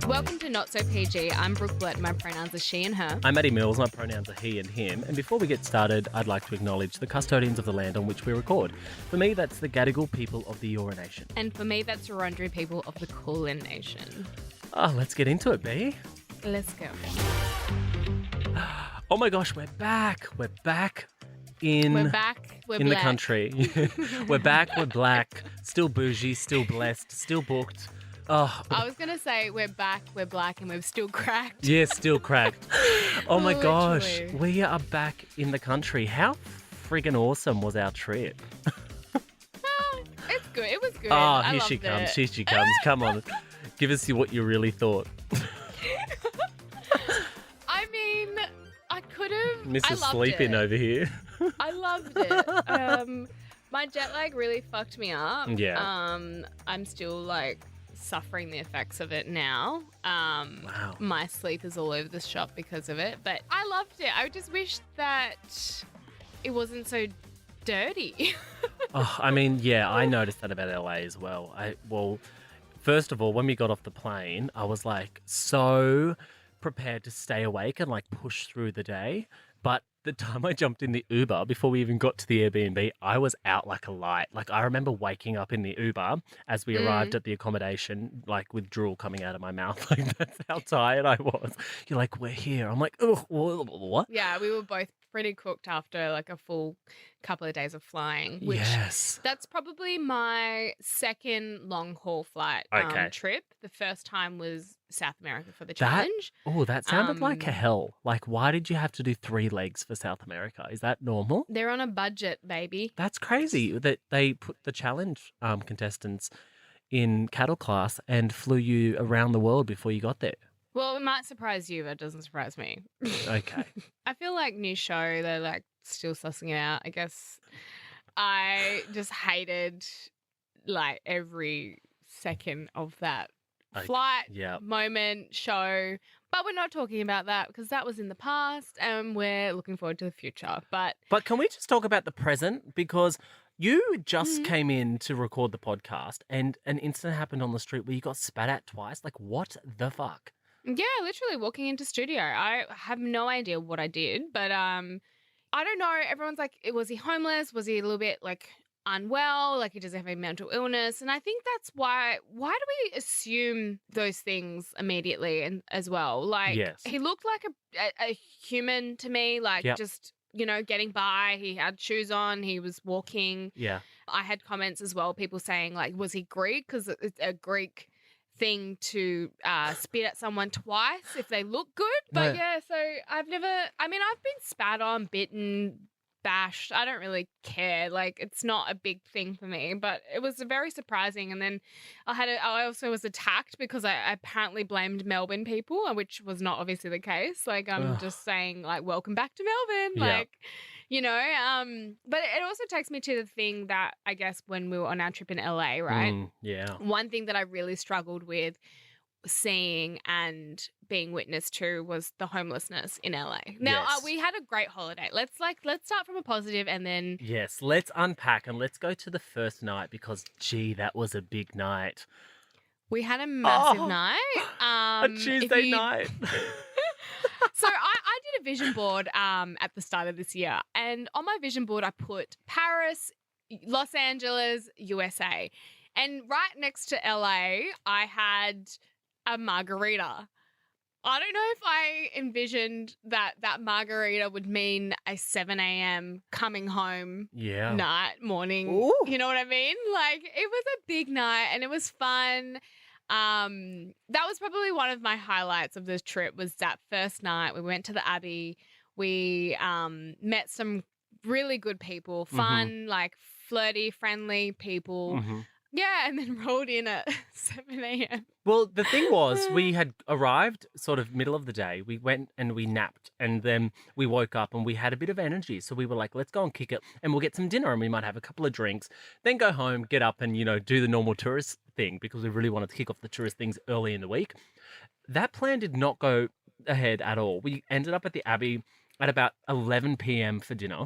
Welcome to Not So PG. I'm Brooke Blurton. My pronouns are she and her. I'm Matty Mills. My pronouns are he and him. And before we get started, I'd like to acknowledge the custodians of the land on which we record. For me, that's the Gadigal People of the Eora Nation. And for me, that's Eora People of the Kulin Nation. Oh, let's get into it, B. Let's go. Oh my gosh, we're back. We're back in... We're back. We're in black. the country. We're back. We're black. Still bougie. Still blessed. Still booked. Oh, I was going to say we're back, we're black, and we've still cracked. yeah, still cracked. Oh my gosh, Literally. we are back in the country. How friggin' awesome was our trip? It's good. It was good. Oh, I here she loved comes. it. Here she comes. Come on. Give us what you really thought. I mean, I could have. I Mrs. loved Sleeping it. over here. I loved it. My jet lag really fucked me up. Yeah. I'm still like suffering the effects of it now. Wow. My sleep is all over the shop because of it, but I loved it. I just wish that it wasn't so dirty. Oh, I mean, yeah, I noticed that about LA as well. Well, first of all, when we got off the plane, I was like so prepared to stay awake and like push through the day. But the time I jumped in the Uber, before we even got to the Airbnb, I was out like a light. Like, I remember waking up in the Uber as we arrived at the accommodation, like with drool coming out of my mouth. Like, that's how tired I was. You're like, we're here. I'm like, oh, what? Yeah, we were both pretty cooked after like a full couple of days of flying, which Yes. that's probably my second long haul flight Okay. trip. The first time was South America for the That- challenge. Oh, that sounded like a Um, hell. Like, why did you have to do 3 legs for South America? Is that normal? They're on a budget, baby. That's crazy that they put the challenge contestants in cattle class and flew you around the world before you got there. Well, it might surprise you, but it doesn't surprise me. Okay. I feel like new show, they're like still sussing it out. I guess I just hated like every second of that Okay, flight yeah. moment show. But we're not talking about that because that was in the past and we're looking forward to the future. But But can we just talk about the present? Because you just Mhm. came in to record the podcast and an incident happened on the street where you got spat at twice. Like, what the fuck? yeah, literally walking into studio. I have no idea what I did, but I don't know. Everyone's like, was he homeless? Was he a little bit like unwell? Like he doesn't have a mental illness? And I think that's why do we assume those things immediately and as well? Like Yes. he looked like a human to me, like Yep. just, you know, getting by. He had shoes on, he was walking. Yeah. I had comments as well, people saying like, was he Greek? Because it's a Greek thing to spit at someone twice if they look good. But No. yeah, so I've been spat on, bitten, bashed. I don't really care. Like it's not a big thing for me, but it was very surprising. And then I also was attacked because I apparently blamed Melbourne people, which was not obviously the case. Like I'm Ugh. just saying like, welcome back to Melbourne. Yeah. Like, you know, but it also takes me to the thing that I guess when we were on our trip in LA, right? Yeah. One thing that I really struggled with seeing and being witness to was the homelessness in LA. Now, Yes. we had a great holiday. Let's start from a positive and then Yes. Let's unpack and let's go to the first night because, gee, that was a big night. we had a massive Oh, night. A Tuesday night. So I did a vision board at the start of this year, and on my vision board I put Paris, Los Angeles, USA, and right next to LA I had a margarita. I don't know if I envisioned that margarita would mean a 7 a.m. coming home Yeah. night, morning. Ooh. You know what I mean? Like it was a big night and it was fun. That was probably one of my highlights of this trip was that first night. We went to the Abbey. We met some really good people, fun, like flirty, friendly people. Mhm. Yeah, and then rolled in at 7 a.m. Well, the thing was, we had arrived sort of middle of the day. We went and we napped, and then we woke up and we had a bit of energy. So we were like, let's go and kick it, and we'll get some dinner, and we might have a couple of drinks, then go home, get up, and do the normal tourist thing because we really wanted to kick off the tourist things early in the week. That plan did not go ahead at all. We ended up at the Abbey. at about 11 p.m. for dinner.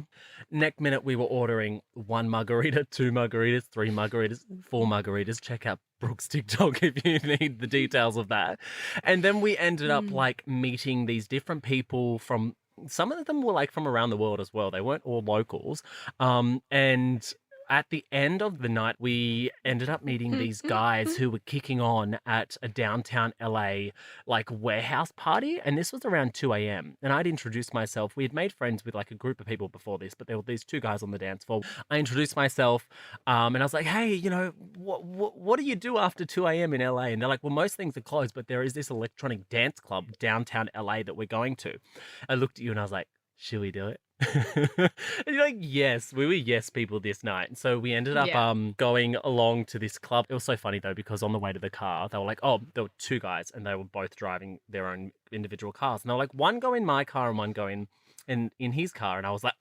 Next minute, we were ordering 1 margarita, 2 margaritas, 3 margaritas, 4 margaritas. Check out Brooke's TikTok if you need the details of that. And then we ended up like meeting these different people from, some of them were like from around the world as well. They weren't all locals. And at the end of the night, we ended up meeting these guys who were kicking on at a downtown LA like warehouse party. And this was around 2 a.m. And I'd introduced myself. We had made friends with like a group of people before this, but there were these 2 guys on the dance floor. I introduced myself and I was like, hey, you know, what do you do after 2 a.m. in LA? And they're like, well, most things are closed, but there is this electronic dance club downtown LA that we're going to. I looked at you and I was like, should we do it? And you're like, yes, we were yes people this night. And so we ended up going along to this club. It was so funny though, because on the way to the car, they were like, oh, there were 2 guys and they were both driving their own individual cars. And they were like, one go in my car and one go in his car. And I was like,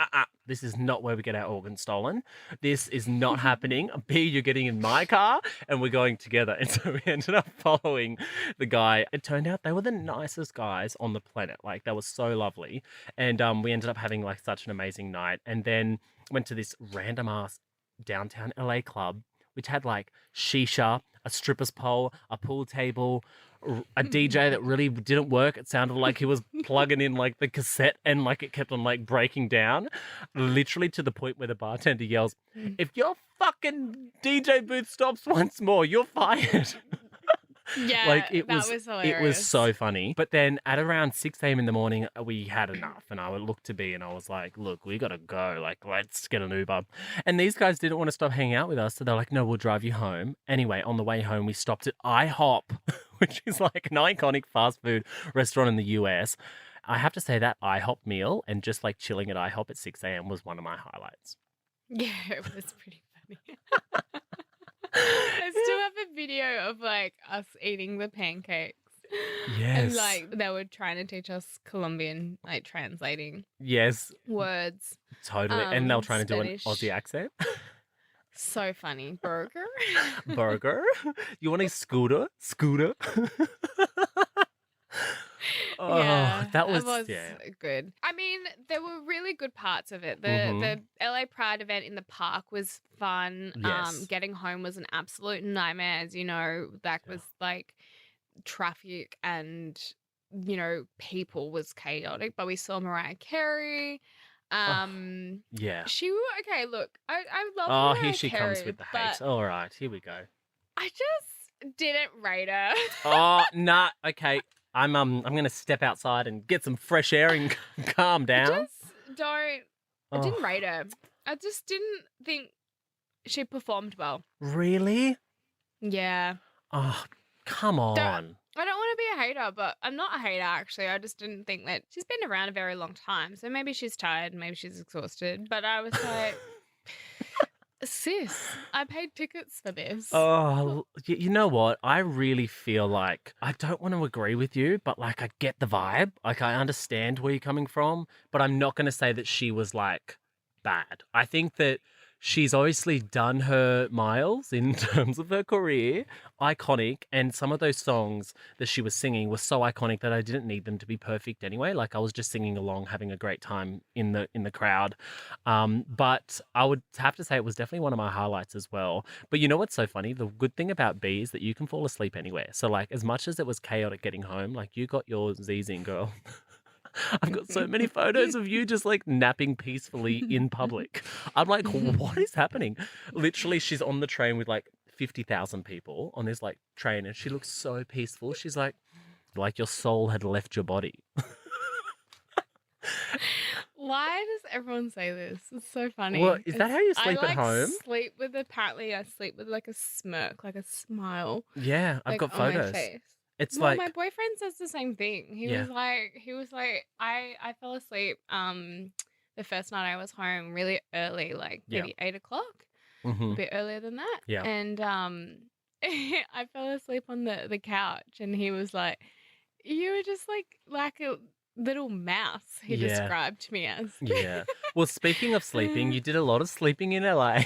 this is not where we get our organs stolen. This is not happening. B, you're getting in my car and we're going together. And so we ended up following the guy. It turned out they were the nicest guys on the planet. Like, they were so lovely. And we ended up having like such an amazing night. And then went to this random ass downtown LA club, which had like shisha, a stripper's pole, a pool table, a DJ that really didn't work. It sounded like he was plugging in like the cassette and like it kept on like breaking down, literally to the point where the bartender yells, if your fucking DJ booth stops once more, you're fired. Yeah, like that was hilarious. It was so funny. But then at around 6 a.m. in the morning, we had enough. And I would look to B and I was like, look, we got to go. Like, let's get an Uber. And these guys didn't want to stop hanging out with us. So they're like, no, we'll drive you home. Anyway, on the way home, we stopped at IHOP, which is like an iconic fast food restaurant in the US. I have to say that IHOP meal and just like chilling at IHOP at 6 a.m. was one of my highlights. Yeah, it was pretty funny. I still have a video of like us eating the pancakes. Yes. And like they were trying to teach us Colombian, like translating words. Totally. And they were trying Spanish. to do an Aussie accent. So funny. Burger? Burger? You want a scooter? Scooter? Oh, yeah, that was good. I mean, there were really good parts of it. The LA Pride event in the park was fun. Yes. Getting home was an absolute nightmare. As you know, that was like traffic and, you know, people was chaotic. But we saw Mariah Carey. She okay. Look, I love. Mariah here she Carey, comes with the hate. All right, here we go. I just didn't rate her. Oh, nah. Okay. I'm gonna step outside and get some fresh air and calm down. I didn't rate her. I just didn't think she performed well. Really? Yeah. Oh, come on. I don't want to be a hater, but I'm not a hater actually. I just didn't think that she's been around a very long time. So maybe she's tired, maybe she's exhausted. But I was like, sis, I paid tickets for this. Oh, you know what? I really feel like I don't want to agree with you, but like I get the vibe. Like I understand where you're coming from, but I'm not going to say that she was like bad. I think that she's obviously done her miles in terms of her career, iconic, and some of those songs that she was singing were so iconic that I didn't need them to be perfect anyway. Like I was just singing along, having a great time in the crowd. But I would have to say it was definitely one of my highlights as well. But you know what's so funny? The good thing about B is that you can fall asleep anywhere. So like as much as it was chaotic getting home, like you got your Z's in, girl. I've got so many photos of you just like napping peacefully in public. I'm like, what is happening? Literally, she's on the train with like 50,000 people on this like train and she looks so peaceful. She's like your soul had left your body. Why does everyone say this? It's so funny. Well, is that how you sleep at home? I sleep with like a smirk, like a smile. Yeah, I've got on photos. my face. It's well, like my boyfriend says the same thing. He was like, I fell asleep the first night I was home really early, like maybe 8 o'clock, a bit earlier than that. Yeah. And I fell asleep on the couch, and he was like, "You were just like a little mouse." He described me as. Yeah. Well, speaking of sleeping, you did a lot of sleeping in LA.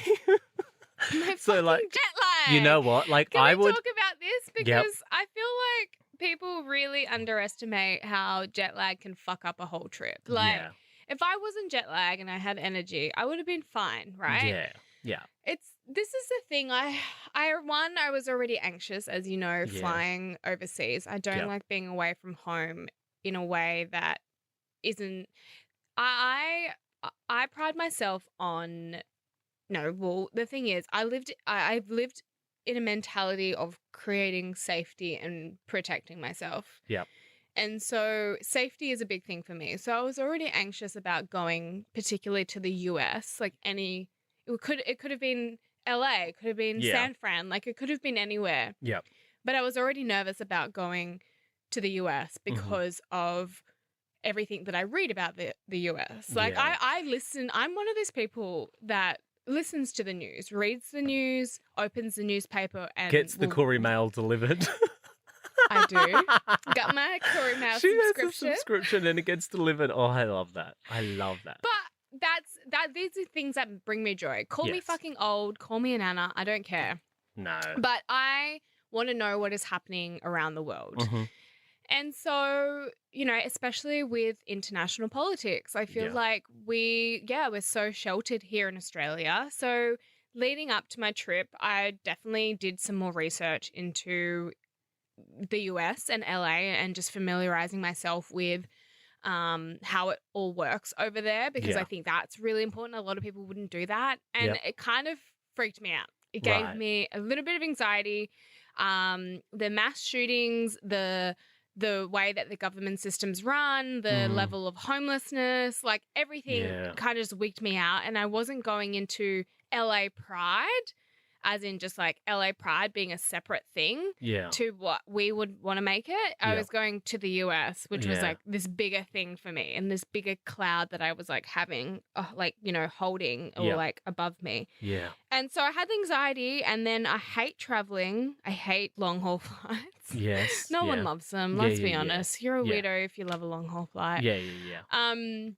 My So, like, fucking jet lag. You know what? Like Can I we would talk about this? Because I feel like people really underestimate how jet lag can fuck up a whole trip. Like, Yeah. if I wasn't jet lag and I had energy, I would have been fine, right? Yeah. Yeah. This is the thing. I was already anxious, as you know, Yeah. flying overseas. I don't Yep. like being away from home in a way that isn't. I pride myself on. No, well, the thing is, I've lived in a mentality of creating safety and protecting myself. Yep. And so safety is a big thing for me. So I was already anxious about going particularly to the US, like it could have been LA, it could have been Yeah. San Fran, like it could have been anywhere. Yep. But I was already nervous about going to the US because of everything that I read about the US. Like Yeah. I listen, I'm one of those people that listens to the news, reads the news, opens the newspaper and Gets the courier mail delivered. I do. Got my courier mail She has subscription. a subscription and it gets delivered. Oh, I love that. I love that. But these are things that bring me joy. Call me Yes. fucking old, call me an Anna, I don't care. No. But I want to know what is happening around the world. Mhm. And so, you know, especially with international politics, I feel Yeah. like we're so sheltered here in Australia. So leading up to my trip, I definitely did some more research into the US and LA and just familiarizing myself with how it all works over there, because Yeah. I think that's really important. A lot of people wouldn't do that. And Yep. it kind of freaked me out. It gave Right. me a little bit of anxiety. The mass shootings, the way that the government systems run, the level of homelessness, like everything Yeah. kind of just wigged me out. And I wasn't going into LA pride, as in just like LA pride being a separate thing Yeah. to what we would want to make it. I Yeah. was going to the US, which was Yeah. like this bigger thing for me and this bigger cloud that I was like having, like, you know, holding or Yeah. like above me. Yeah. And so I had anxiety, and then I hate traveling. I hate long haul flights. Yes. No yeah. one loves them. Yeah, Let's be yeah, yeah. honest. You're a Yeah. weirdo if you love a long haul flight. Yeah. Yeah. Yeah.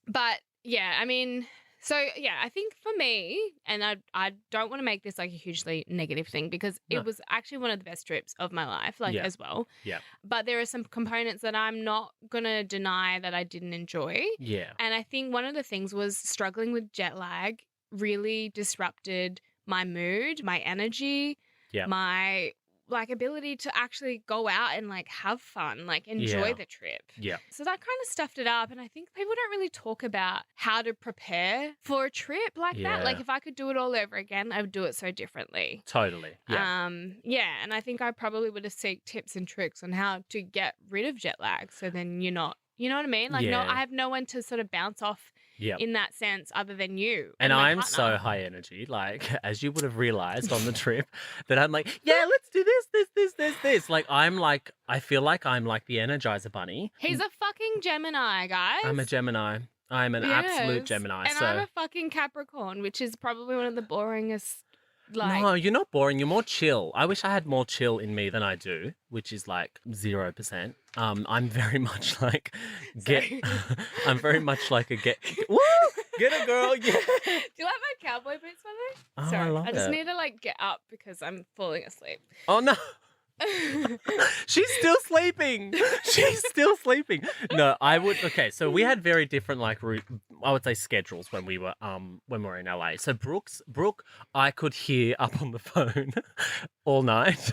But yeah, I mean, so yeah, I think for me, and I don't want to make this like a hugely negative thing, because No. it was actually one of the best trips of my life, like Yeah. as well. Yeah. But there are some components that I'm not gonna deny that I didn't enjoy. Yeah. And I think one of the things was struggling with jet lag really disrupted my mood, my energy, Yep. my like ability to actually go out and like have fun, like enjoy Yeah. the trip. Yeah. So that kind of stuffed it up. And I think people don't really talk about how to prepare for a trip like that. Like Yeah. if I could do it all over again, I would do it so differently. Totally. Yeah. Yeah, and I think I probably would have sought tips and tricks on how to get rid of jet lag. So then you're not, you know what I mean? Like Yeah. I have no one to sort of bounce off Yep. in that sense other than you. And my I'm so partner. high energy, like as you would have realized on the trip, that I'm like, yeah, let's do this. Like I feel like I'm like the Energizer Bunny. He's a fucking Gemini, guys. I'm a Gemini. I'm an absolute Yes. Gemini. And so I'm a fucking Capricorn, which is probably one of the boringest. Like, no, you're not boring. You're more chill. I wish I had more chill in me than I do, which is like 0%. I'm very much like Sorry. I'm very much like a woo, get it, girl. Yeah. Do you like my cowboy boots, by the way? Oh, Sorry, I love just it. need to like get up because I'm falling asleep. Oh no. She's still sleeping. She's still sleeping. No, I would. Okay, so we had very different like I would say schedules when we were in LA. So Brooke, I could hear up on the phone all night,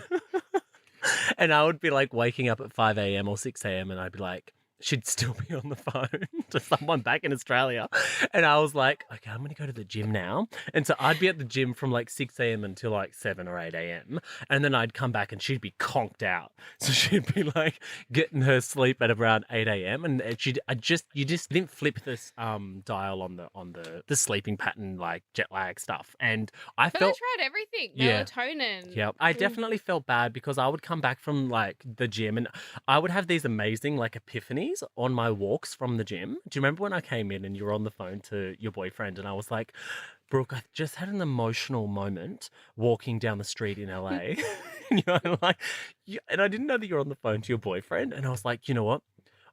and I would be like waking up at 5 a.m. or 6 a.m. and I'd be like, she'd still be on the phone to someone back in Australia. And I was like, okay, I'm going to go to the gym now. And so I'd be at the gym from like 6 a.m. until like 7 or 8 a.m. And then I'd come back and she'd be conked out. So she'd be like getting her sleep at around 8 a.m. And you just didn't flip this dial on the sleeping pattern, like jet lag stuff. And I But felt... I tried everything. Yeah. Melatonin. Yeah, I definitely felt bad because I would come back from like the gym and I would have these amazing like epiphanies on my walks from the gym. Do you remember when I came in and you were on the phone to your boyfriend and I was like, Brooke, I just had an emotional moment walking down the street in LA. And you're like, and I didn't know that you were on the phone to your boyfriend. And I was like, you know what?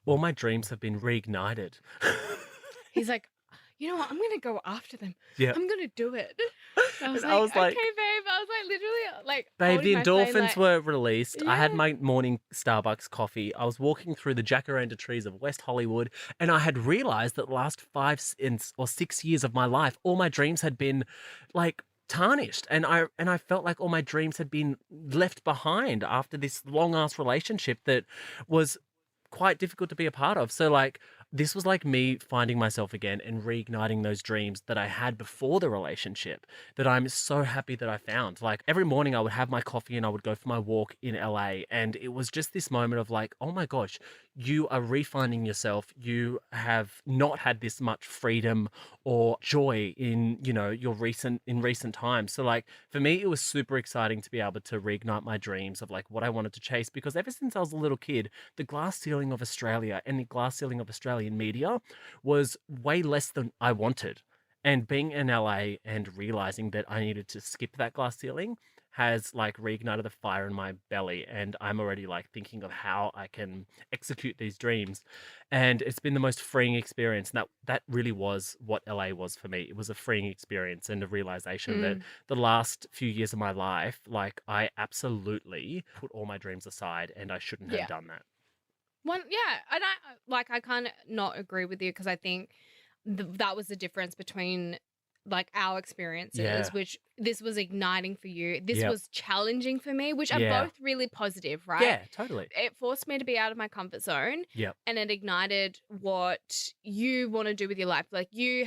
All my dreams have been reignited. He's like, you know what? I'm going to go after them. Yeah. I'm going to do it. I was And like, I was like- okay, babe. I was like literally like Babe, the holding my phone, endorphins like, were released. I had yeah. my morning Starbucks coffee. I was walking through the jacaranda trees of West Hollywood, and I had realized that the last 5 or 6 years of my life, all my dreams had been like tarnished, and I felt like all my dreams had been left behind after this long ass relationship that was quite difficult to be a part of. So like this was like me finding myself again and reigniting those dreams that I had before the relationship that I'm so happy that I found. Like every morning I would have my coffee and I would go for my walk in LA, and it was just this moment of like, oh my gosh, you are refinding yourself. You have not had this much freedom or joy in, your recent times. So like for me it was super exciting to be able to reignite my dreams of like what I wanted to chase, because ever since I was a little kid, the glass ceiling of Australia and the glass ceiling of Australian media was way less than I wanted. And being in LA and realizing that I needed to skip that glass ceiling has like reignited the fire in my belly, and I'm already like thinking of how I can execute these dreams. And it's been the most freeing experience. And that really was what LA was for me. It was a freeing experience and a realization that Mm. the last few years of my life, like I absolutely put all my dreams aside and I shouldn't have Yeah. done that. Yeah, and I kind of not agree with you, because I think that was the difference between like our experiences, Yeah. which this was igniting for you. This Yep. was challenging for me, which are Yeah. both really positive, right? Yeah, totally. It forced me to be out of my comfort zone, Yep. and it ignited what you want to do with your life. Like you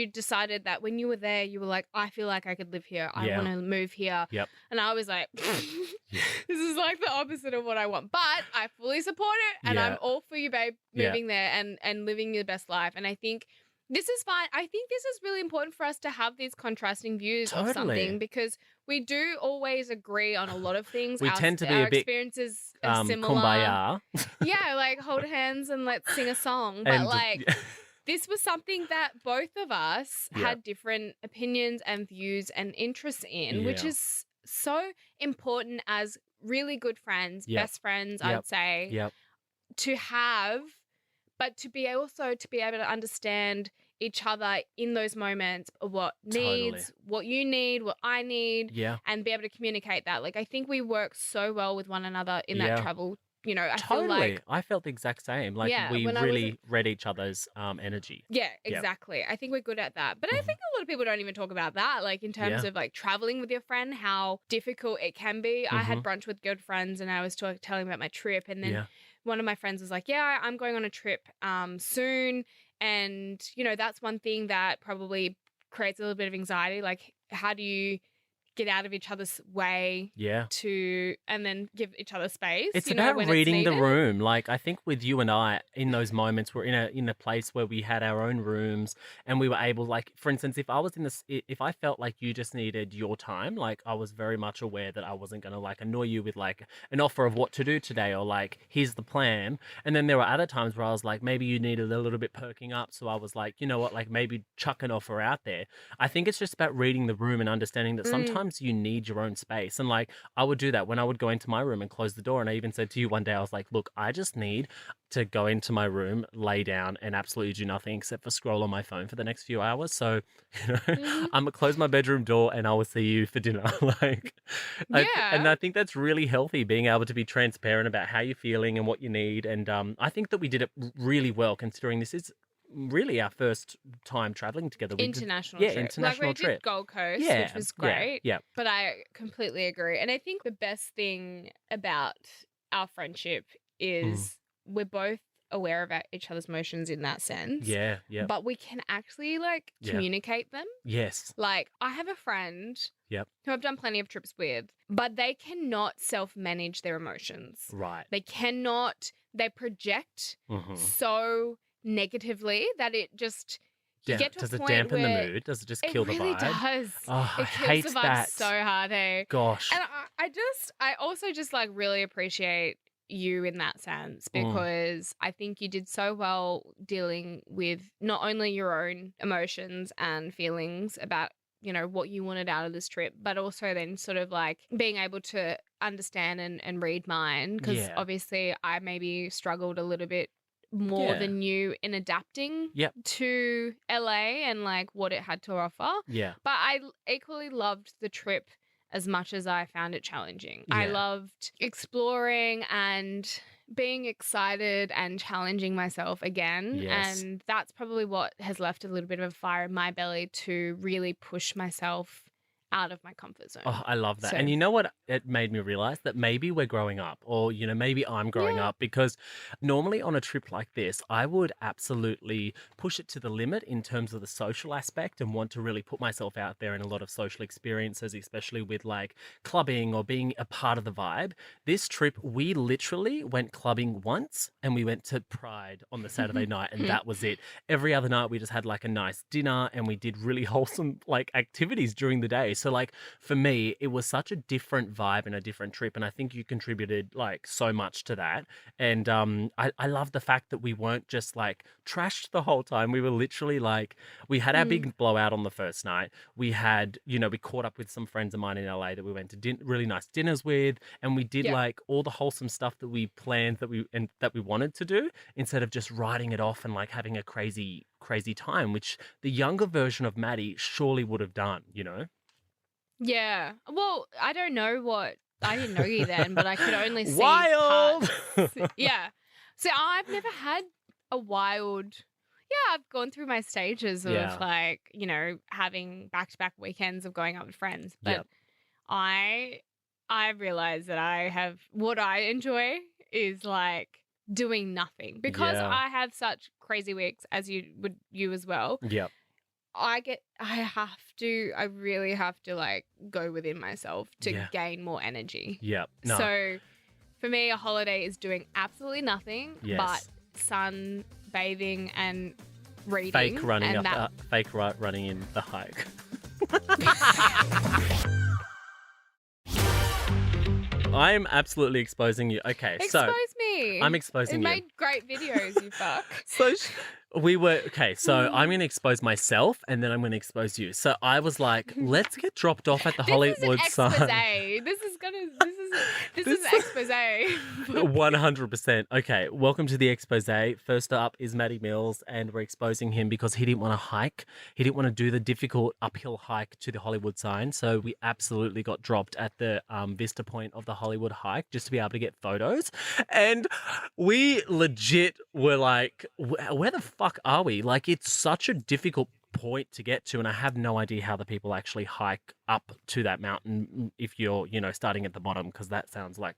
decided that when you were there, you were like, I feel like I could live here. I Yeah. want to move here. Yep. And I was like, Yeah. this is like the opposite of what I want. But I fully support it, and I'm Yeah. all for you, babe, Yeah. moving there and living your best life. And I think this is fine. I think this is really important for us to have these contrasting views of Totally. something, because we do always agree on a lot of things. We tend to be a bit, experiences are similar. kumbaya. Yeah, like hold hands and let's sing a song. But And like this was something that both of us Yeah. had different opinions and views and interests in, which Yeah. is so important as really good friends, Yep. best friends, Yep. I'd say, Yep. to have, but to be able to understand each other in those moments, what Totally. needs, what you need, what I need, Yeah. and be able to communicate that. Like I think we work so well with one another in that Yeah. travel. You know, I Totally. feel like I felt the exact same. Like Yeah, we when I was really read each other's energy. yeah, Yep. exactly. I think we're good at that. But I Mhm. think a lot of people don't even talk about that, like in terms Yeah. of like traveling with your friend, how difficult it can be. I had Mhm. brunch with good friends and I was telling about my trip, and then Yeah. one of my friends was like, "Yeah, I'm going on a trip soon." And, that's one thing that probably creates a little bit of anxiety. Like, how do you get out of each other's way Yeah. and then give each other space, It's about when reading it's the needed? room. Like I think with you and I, in those moments, we're in a place where we had our own rooms, and we were able, like, for instance, if I was in this, if I felt like you just needed your time, like I was very much aware that I wasn't going to like annoy you with like an offer of what to do today, or like here's the plan. And then there were other times where I was like, maybe you needed a little bit perking up, so I was like, you know what, like maybe chuck an offer out there. I think it's just about reading the room and understanding that Mm. sometimes you need your own space. And like I would do that when I would go into my room and close the door. And I even said to you one day, I was like, look, I just need to go into my room, lay down, and absolutely do nothing except for scroll on my phone for the next few hours. So, Mhm. I'm gonna close my bedroom door and I will see you for dinner. Like, and Yeah. I think that's really healthy, being able to be transparent about how you're feeling and what you need. And I think that we did it really well, considering this is really our first time traveling together. We did, International yeah, trip. international Like we trip. did Gold Coast, Yeah, which was yeah, great. yeah. But I completely agree. And I think the best thing about our friendship Mm. is we're both aware of each other's emotions in that sense. Yeah, yeah, But we can actually like Yeah. communicate them. yes, Like I have a friend Yep. who I've done plenty of trips with, but they cannot self-manage their emotions. right. They project Mhm. so negatively that it just you get to Does a it point dampen the where mood? Does it just it kill the really vibe? does. Oh, I It kills hate the vibe that. so hard, hey. Gosh. And I also just like really appreciate you in that sense, because I think you did so well dealing with not only your own emotions and feelings about, what you wanted out of this trip, but also then sort of like being able to understand and read mine. Because Yeah. obviously I maybe struggled a little bit more Yeah. than you in adapting Yep. to LA and like what it had to offer. Yeah. But I equally loved the trip as much as I found it challenging. I Yeah. loved exploring and being excited and challenging myself again. Yes. And that's probably what has left a little bit of a fire in my belly to really push myself out of my comfort zone. Oh, I love that. So, And you know what it made me realize? That maybe we're growing up, or, maybe I'm growing yeah. up, because normally on a trip like this, I would absolutely push it to the limit in terms of the social aspect and want to really put myself out there in a lot of social experiences, especially with like clubbing or being a part of the vibe. This trip, we literally went clubbing once and we went to Pride on the Saturday night, and that was it. Every other night, we just had like a nice dinner and we did really wholesome like activities during the day. So like for me, it was such a different vibe and a different trip, and I think you contributed like so much to that. And I love the fact that we weren't just like trashed the whole time. We were literally like, we had our big blowout on the first night. We had, we caught up with some friends of mine in LA that we went to really nice dinners with, and we did Yeah. like all the wholesome stuff that we planned that we wanted to do, instead of just writing it off and like having a crazy time, which the younger version of Matty surely would have done. Yeah. Well, I don't know what I didn't know you then, but I could only see Wild. parts. Yeah. So I've never had a wild. Yeah, I've gone through my stages of Yeah. like, having back-to-back weekends of going out with friends. But Yep. I realized that what I enjoy is like doing nothing, because Yeah. I have such crazy weeks, as you as well. Yep. I really have to like go within myself to Yeah. gain more energy. Yep. No. So for me, a holiday is doing absolutely nothing Yes. but sunbathing and reading. Fake running and up, running in the hike. I'm absolutely exposing you. Okay, so Expose me. I'm exposing It you. made great videos, you fuck. So I'm going to expose myself, and then I'm going to expose you. So I was like, let's get dropped off at the Hollywood This is an sign. expose. This is expose. 100%. Okay, welcome to the expose. First up is Matty Mills, and we're exposing him because he didn't want to hike. He didn't want to do the difficult uphill hike to the Hollywood sign. So we absolutely got dropped at the vista point of the Hollywood hike just to be able to get photos. And we legit were like, where the fuck are we? Like, it's such a difficult point to get to, and I have no idea how the people actually hike up to that mountain if you're, starting at the bottom, because that sounds like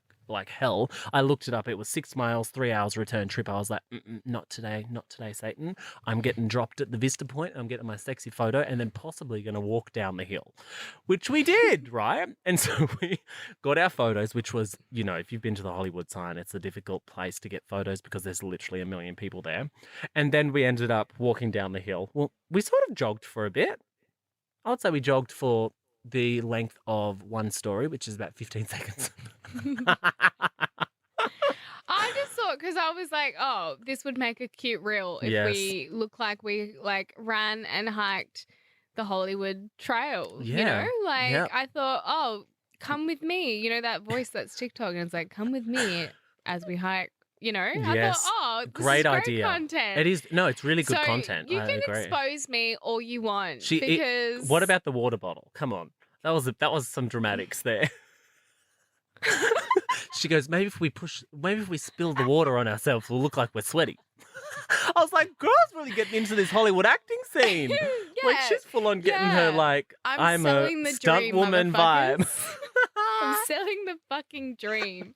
hell. I looked it up. It was 6 miles, 3 hours return trip. I was like, not today, Satan. I'm getting dropped at the vista point. I'm getting my sexy photo, and then possibly going to walk down the hill, which we did, right? And so we got our photos, which was, if you've been to the Hollywood sign, it's a difficult place to get photos because there's literally a million people there. And then we ended up walking down the hill. Well, we sort of jogged for a bit. I would say we jogged for the length of one story, which is about 15 seconds. I just thought, because I was like, oh, this would make a cute reel if Yes. we look like we like ran and hiked the Hollywood Trail. Yeah. Yep. I thought, oh, come with me. That voice that's TikTok, and it's like, come with me as we hike. I Yes. thought, oh, this Great is great idea. content. It is. No, it's really good So content. You I can agree. expose me all you want, because What about the water bottle? Come on. That was some dramatics there. She goes, maybe if we spill the water on ourselves, we'll look like we're sweaty. I was like, girl's really getting into this Hollywood acting scene. Like, Yeah, she's full on getting her yeah. like, I'm a selling the stunt dream, woman vibe. motherfuckers. I'm selling the fucking dream.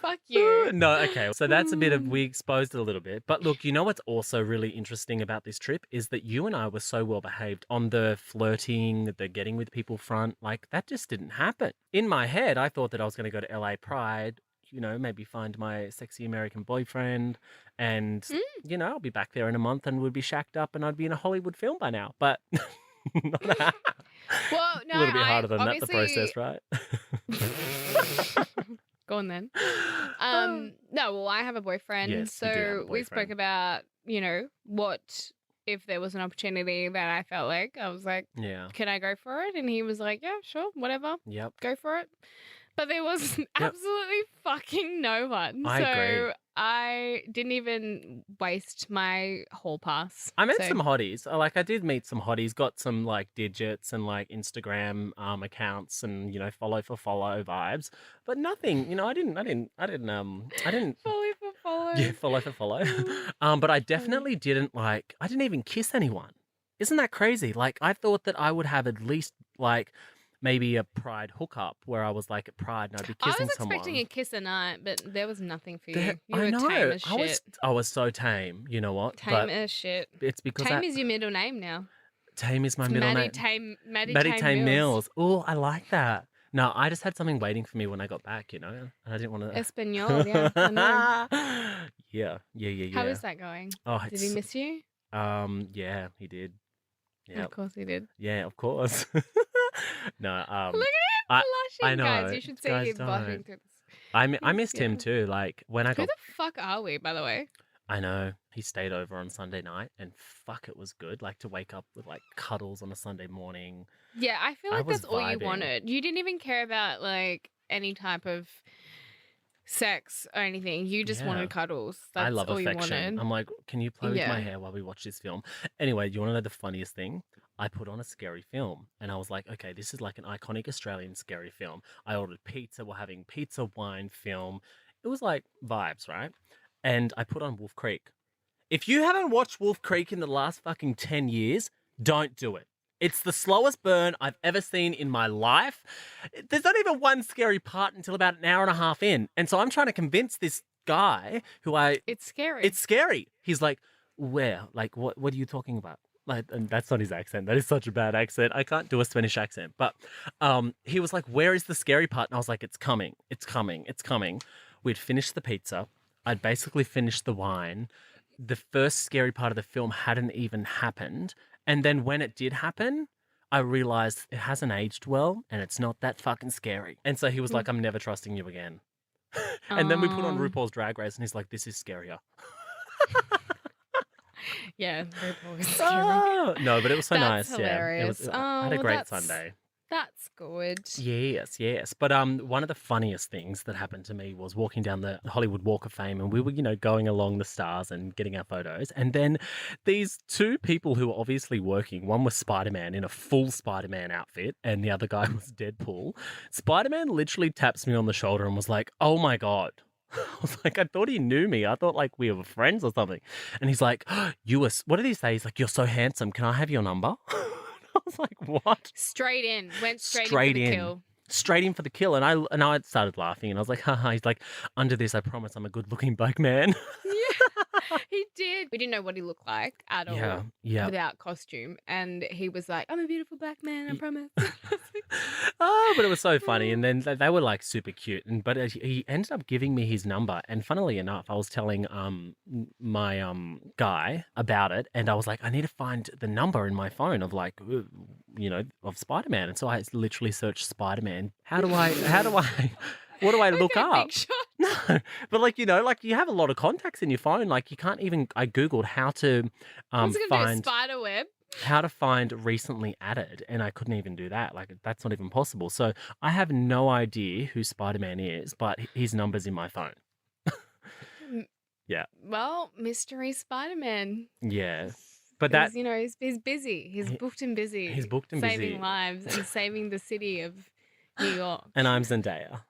Fuck you. No, okay. So that's we exposed it a little bit. But look, what's also really interesting about this trip is that you and I were so well behaved on the flirting, the getting with people front. Like, that just didn't happen. In my head, I thought that I was going to go to LA Pride, maybe find my sexy American boyfriend, and, I'll be back there in a month and we'd be shacked up and I'd be in a Hollywood film by now. But not Well, no, a little bit harder than that, the obviously- process, right? Go on then. No, well, I have a boyfriend, Yes, you do have a so we spoke boyfriend. about, what if there was an opportunity that I felt like, I was like, Yeah. can I go for it? And he was like, yeah, sure, whatever, Yep. go for it. But there was absolutely fucking no one. I agree. I didn't even waste my hall pass. I met So- some hotties. I did meet some hotties. Got some like digits and like Instagram accounts and follow for follow vibes, but nothing. I didn't. Follow for follow. Yeah, follow for follow. But I definitely didn't like. I didn't even kiss anyone. Isn't that crazy? Like I thought that I would have at least like maybe a Pride hookup where I was like at Pride and I'd be I kissing was someone. expecting a kiss a night, but there was nothing for you. There- You I were know. tame as shit. I was so tame. You know what? Tame as shit. It's because Tame is your middle name now. Tame is my It's middle Matty name. Matty Matty Tame Tame Mills. Mills. Oh, I like that. No, I just had something waiting for me when I got back, and I didn't want to. Espanol, yeah. I know. Yeah. How is that going? Oh, Did he miss you? yeah, he did. Yeah, Of course he did. yeah, of course. No, Look at him I blushing, know, guys. You should see guys him blushing don't. through this. I missed him Yeah. too. Like when I Who got, the fuck are we, by the way? I know he stayed over on Sunday night, and fuck, it was good. Like to wake up with like cuddles on a Sunday morning. Yeah, I feel I like was that's all you vibing. wanted. You didn't even care about like any type of sex or anything. You just Yeah. wanted cuddles. That's I love all affection. you wanted. I'm like, can you play with my Yeah. hair while we watch this film? Anyway, you want to know the funniest thing? I put on a scary film and I was like, okay, this is like an iconic Australian scary film. I ordered pizza. We're having pizza, wine, film. It was like vibes, right? And I put on Wolf Creek. If you haven't watched Wolf Creek in the last fucking 10 years, don't do it. It's the slowest burn I've ever seen in my life. There's not even one scary part until about an hour and a half in. And so I'm trying to convince this guy who It's scary. it's scary. He's like, where? Like, what are you talking about? Like, and that's not his accent. That is such a bad accent. I can't do a Spanish accent. But he was like, where is the scary part? And I was like, it's coming. It's coming. It's coming. We'd finished the pizza. I'd basically finished the wine. The first scary part of the film hadn't even happened. And then when it did happen, I realized it hasn't aged well and it's not that fucking scary. And so he was like, I'm never trusting you again. And then we put on Aw. RuPaul's Drag Race and he's like, this is scarier. Yeah, RuPaul was scary. Oh, no, but it was so That's nice. Yeah, hilarious. I had a Oh, great that's- Sunday. That's good. Yes. But one of the funniest things that happened to me was walking down the Hollywood Walk of Fame, and we were, going along the stars and getting our photos. And then these two people who were obviously working, one was Spider-Man in a full Spider-Man outfit, and the other guy was Deadpool. Spider-Man literally taps me on the shoulder and was like, "Oh my God." I was like, I thought he knew me. I thought like we were friends or something. And he's like, what did he say? He's like, "You're so handsome. Can I have your number?" I was like, what? Straight in. Went straight Straight in for the in. kill. Straight in for the kill. And I started laughing and I was like, haha. He's like, under this, I promise I'm a good looking black man. Yeah, he did. We didn't know what he looked like at all Yeah. without costume. And he was like, I'm a beautiful black man, I promise. Oh, but it was so funny. And then they were like super cute. But he ended up giving me his number. And funnily enough, I was telling my guy about it. And I was like, I need to find the number in my phone of like, of Spider-Man. And so I literally searched Spider-Man. How do I, what do I look Okay, up? Big Shot. No, but like you have a lot of contacts in your phone. Like you can't even. I googled how to What's it gonna do? find Spider web. how to find recently added, and I couldn't even do that. Like that's not even possible. So I have no idea who Spider-Man is, but his number's in my phone. Yeah. Well, mystery Spider-Man. Yeah, but that He's busy. He's booked and busy. he's booked and saving busy. lives and saving the city of New York. And I'm Zendaya.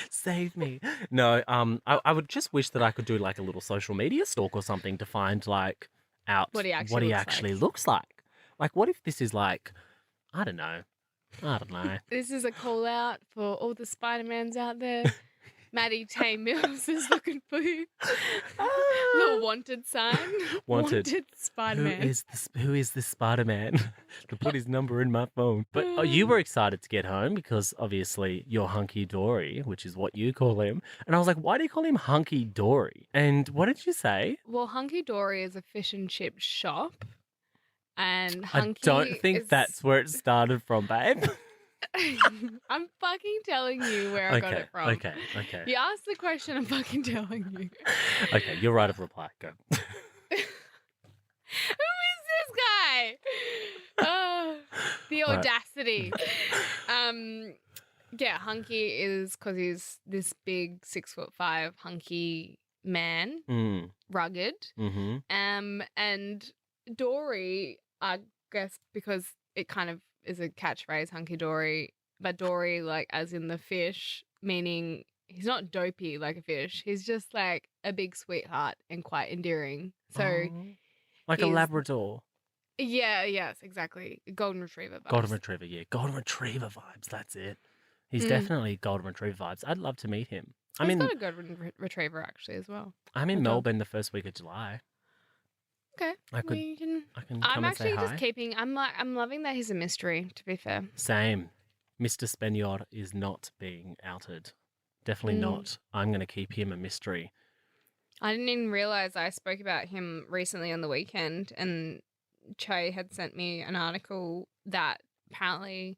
Save me. No, I would just wish that I could do like a little social media stalk or something to find like out What he actually looks like. Like, what if this is like, I don't know. This is a call out for all the Spider-Mans out there. Matty Tame Mills is looking for you. Little wanted sign. Wanted. Spider-Man. Who is this Spider-Man? To put his number in my phone. But you were excited to get home because obviously you're Hunky Dory, which is what you call him. And I was like, why do you call him Hunky Dory? And what did you say? Well, Hunky Dory is a fish and chip shop. And I Hunky don't think is... that's where it started from, babe. I'm fucking telling you where I got it from. Okay. You asked the question, I'm fucking telling you. Okay, you're right of reply. Go. Who is this guy? Oh, the Right. audacity. Yeah, hunky is because he's this big 6'5" hunky man, rugged. Mm-hmm. And Dory, I guess because it kind of is a catchphrase, hunky dory, but Dory, like as in the fish, meaning he's not dopey like a fish. He's just like a big sweetheart and quite endearing. So like a he's Labrador. Yeah, yes, exactly. Golden Retriever vibes. Golden Retriever, yeah. Golden Retriever vibes, that's it. He's definitely Golden Retriever vibes. I'd love to meet him. He's got a Golden Retriever actually as well. I'm in Melbourne the first week of July. Okay. I can come I'm and say actually hi. just keeping I'm loving that he's a mystery, to be fair. Same. Mr. Spaniard is not being outed. Definitely not. I'm going to keep him a mystery. I didn't even realise I spoke about him recently on the weekend, and Chae had sent me an article that apparently,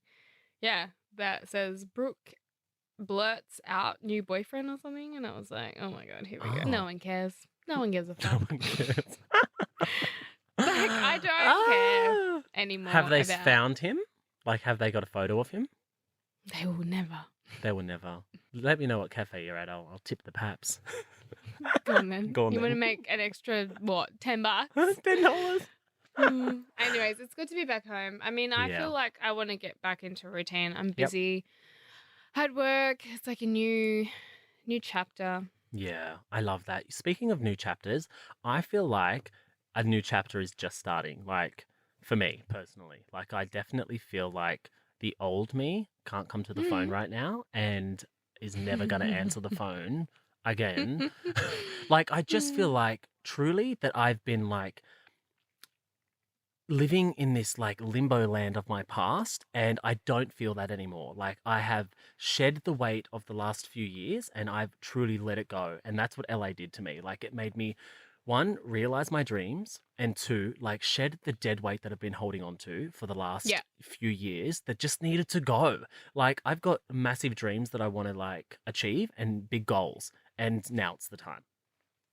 that says Brooke blurts out new boyfriend or something, and I was like, oh my God, here we go. No one cares. No one gives a fuck. No one cares. Like, I don't care anymore. Have they found him? Like, have they got a photo of him? They will never. They will never. Let me know what cafe you're at. I'll tip the paps. Go on then. You want to make an extra, what, $10? $10. Anyways, it's good to be back home. I mean, I feel like I want to get back into routine. I'm busy at work. It's like a new chapter. Yeah, I love that. Speaking of new chapters, I feel like a new chapter is just starting. Like, for me personally, like I definitely feel like the old me can't come to the phone right now and is never going to answer the phone again. Like, I just feel like truly that I've been like living in this like limbo land of my past, and I don't feel that anymore. Like, I have shed the weight of the last few years and I've truly let it go. And that's what LA did to me. Like, it made me, one, realize my dreams, and two, like shed the dead weight that I've been holding on to for the last few years that just needed to go. Like, I've got massive dreams that I want to like achieve and big goals, and now it's the time.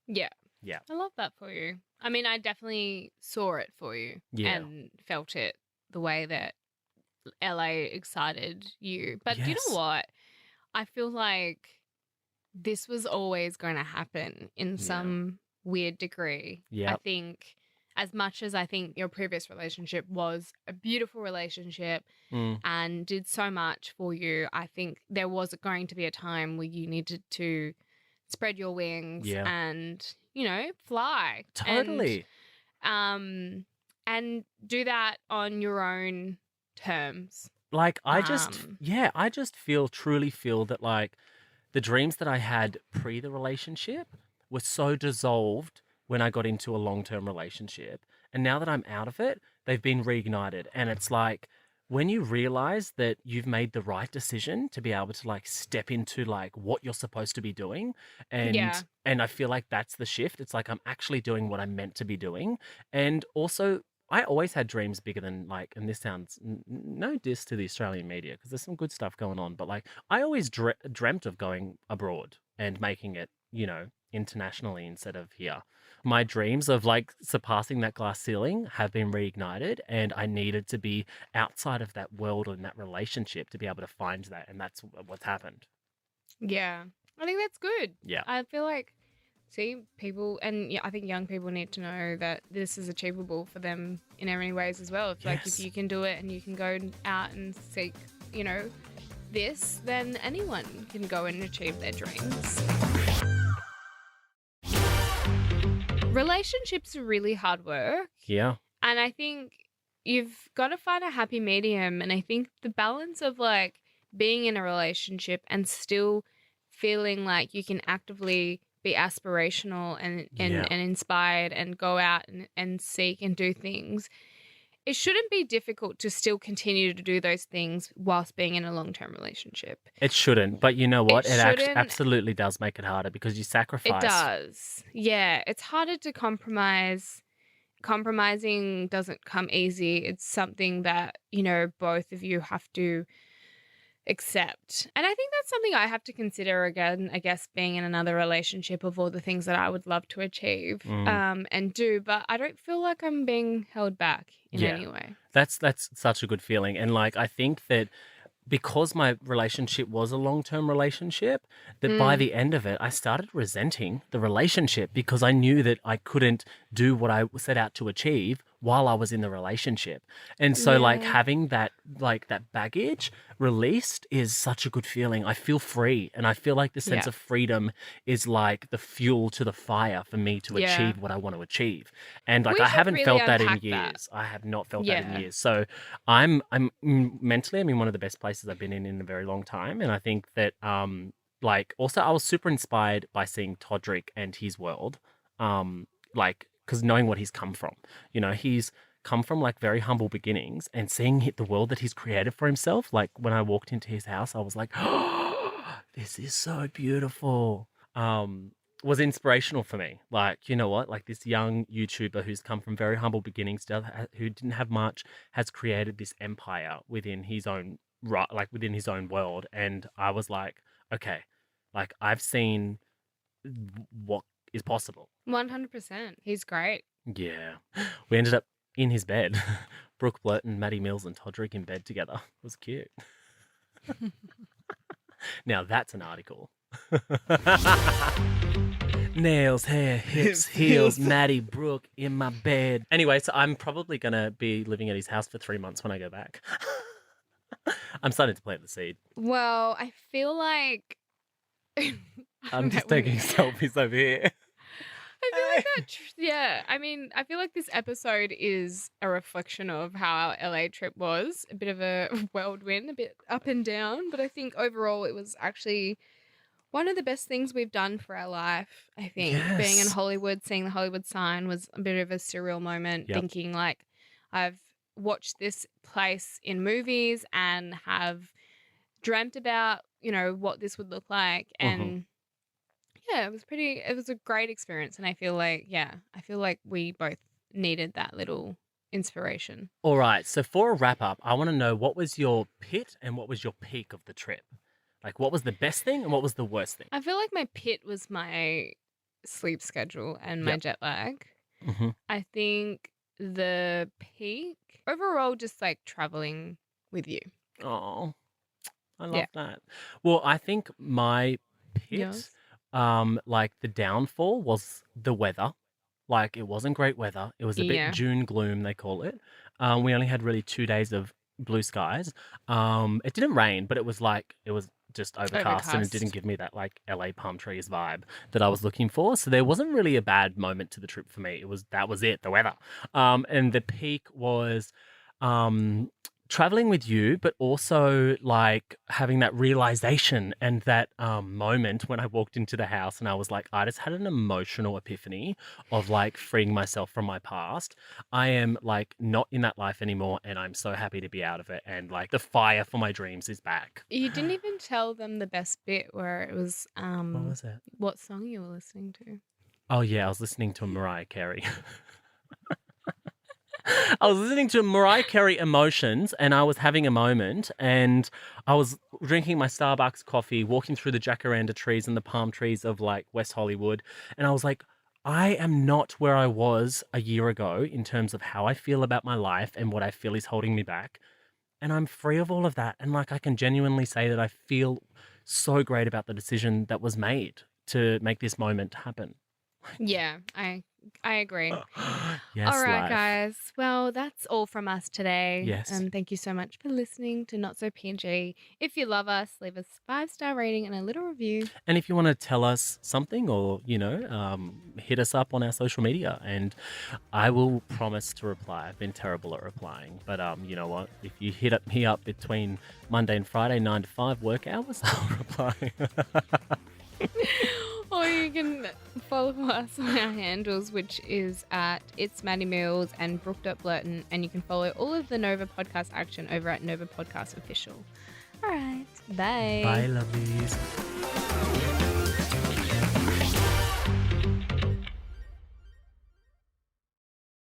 Yeah. Yeah. I love that for you. I mean, I definitely saw it for you and felt it the way that LA excited you. But you know what? I feel like this was always going to happen in some weird degree. I think as much as I think your previous relationship was a beautiful relationship and did so much for you, I think there was going to be a time where you needed to spread your wings and, you know, fly. Totally. And do that on your own terms. Like, I just truly feel that like the dreams that I had pre the relationship were so dissolved when I got into a long-term relationship. And now that I'm out of it, they've been reignited. And it's like, when you realize that you've made the right decision to be able to like step into like what you're supposed to be doing, and I feel like that's the shift. It's like I'm actually doing what I'm meant to be doing. And also, I always had dreams bigger than like, and this sounds no diss to the Australian media because there's some good stuff going on, but like I always dreamt of going abroad and making it, you know, internationally instead of here. My dreams of like surpassing that glass ceiling have been reignited, and I needed to be outside of that world and that relationship to be able to find that, and that's what's happened. Yeah, I think that's good. Yeah, I feel like, people, and I think young people need to know that this is achievable for them in many ways as well. It's like if you can do it and you can go out and seek, you know, this, then anyone can go and achieve their dreams. Relationships are really hard work. Yeah. And I think you've got to find a happy medium. And I think the balance of like being in a relationship and still feeling like you can actively be aspirational and inspired and go out and seek and do things. It shouldn't be difficult to still continue to do those things whilst being in a long-term relationship. It shouldn't. But you know what? It absolutely does make it harder because you sacrifice. It does. Yeah. It's harder to compromise. Compromising doesn't come easy. It's something that, you know, both of you have to accept. And I think that's something I have to consider again, I guess, being in another relationship, of all the things that I would love to achieve and do. But I don't feel like I'm being held back in any way. That's such a good feeling. And like, I think that because my relationship was a long-term relationship, that by the end of it, I started resenting the relationship because I knew that I couldn't do what I set out to achieve while I was in the relationship. And so like Yeah. having that baggage released is such a good feeling. I feel free, and I feel like the sense Yeah. of freedom is like the fuel to the fire for me to Yeah. achieve what I want to achieve. And like We I should haven't really felt that in unpack that. years. I have not felt that in Yeah. years. So mentally, I'm in one of the best places I've been in a very long time. And I think that like also I was super inspired by seeing Todrick and his world. Like because knowing what he's come from, he's come from like very humble beginnings, and seeing the world that he's created for himself. Like when I walked into his house, I was like, oh, this is so beautiful. Was inspirational for me. Like, you know what? Like this young YouTuber who's come from very humble beginnings, who didn't have much, has created this empire within his own within his own world. And I was like, okay, like I've seen what is possible. 100%. He's great. Yeah. We ended up in his bed. Brooke, Blurton, Matty Mills, and Todrick in bed together. It was cute. Now that's an article. Nails, hair, hips, heels, Matty, Brooke in my bed. Anyway, so I'm probably going to be living at his house for 3 months when I go back. I'm starting to plant the seed. Well, I feel like I'm just taking selfies over here. I feel like yeah. I mean, I feel like this episode is a reflection of how our LA trip was. A bit of a whirlwind, a bit up and down, but I think overall it was actually one of the best things we've done for our life. I think being in Yes. Hollywood, seeing the Hollywood sign was a bit of a surreal moment. Yep. Thinking like I've watched this place in movies and have dreamt about, what this would look like. And yeah, it was a great experience. And I feel like we both needed that little inspiration. All right. So for a wrap up, I want to know, what was your pit and what was your peak of the trip? Like, what was the best thing and what was the worst thing? I feel like my pit was my sleep schedule and my Yep. jet lag. Mm-hmm. I think the peak overall, just like traveling with you. Oh, I love Yeah. that. Well, I think my pit, Yours? like the downfall was the weather. Like it wasn't great weather. It was a bit Yeah. June gloom, they call it. We only had really 2 days of blue skies. It didn't rain, but it was just overcast, and it didn't Overcast. give me that like LA palm trees vibe that I was looking for. So there wasn't really a bad moment to the trip for me. That was it, the weather. And the peak was traveling with you, but also like having that realization and that moment when I walked into the house and I was like, I just had an emotional epiphany of like freeing myself from my past. I am like not in that life anymore, and I'm so happy to be out of it. And like the fire for my dreams is back. You didn't even tell them the best bit where it was What was it? what song you were listening to. Oh yeah, I was listening to Mariah Carey. I was listening to Mariah Carey Emotions, and I was having a moment, and I was drinking my Starbucks coffee, walking through the jacaranda trees and the palm trees of like West Hollywood, and I was like, I am not where I was a year ago in terms of how I feel about my life and what I feel is holding me back. And I'm free of all of that. And like I can genuinely say that I feel so great about the decision that was made to make this moment happen. Yeah, I agree. Yes, All right, life. guys. Well, that's all from us today. Yes. Thank you so much for listening to Not So PG. If you love us, leave us a 5-star rating and a little review. And if you want to tell us something, or hit us up on our social media, and I will promise to reply. I've been terrible at replying, but you know what? If you hit me up between Monday and Friday, 9 to 5 work hours, I'll reply. Or you can follow us on our handles, which is at It's Matty Mills and Brooke.Blurton. And you can follow all of the Nova Podcast action over at Nova Podcast Official. All right. Bye. Bye, lovelies.